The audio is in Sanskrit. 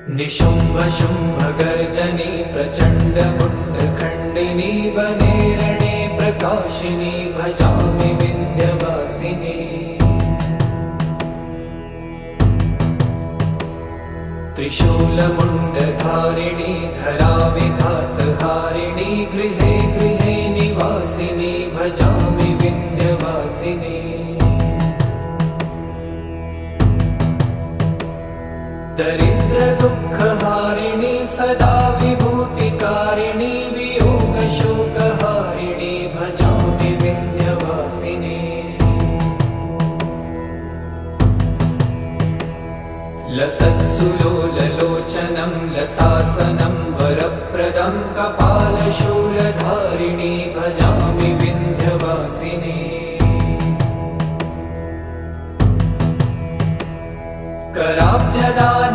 निशुम्भ शुम्भ गर्जनी प्रचण्ड मुण्ड खण्डिनी वने रणे प्रकाशिनी भजामि विन्ध्यवासिनी। त्रिशूलमुण्डधारिणी धराविघातहारिणी गृहे गृहे निवासिनी भजामि विन्ध्यवासिनी। दरिद्र दुःखहारिणी सदा विभूतिकारिणी वियोगशोकहारिणी भजामि विन्ध्यवासिनी। लसत्सुलोललोचनं लतासनं वरप्रदं कपालशूलधारिणी भजामि विन्ध्यवासिनी। कराब्जदान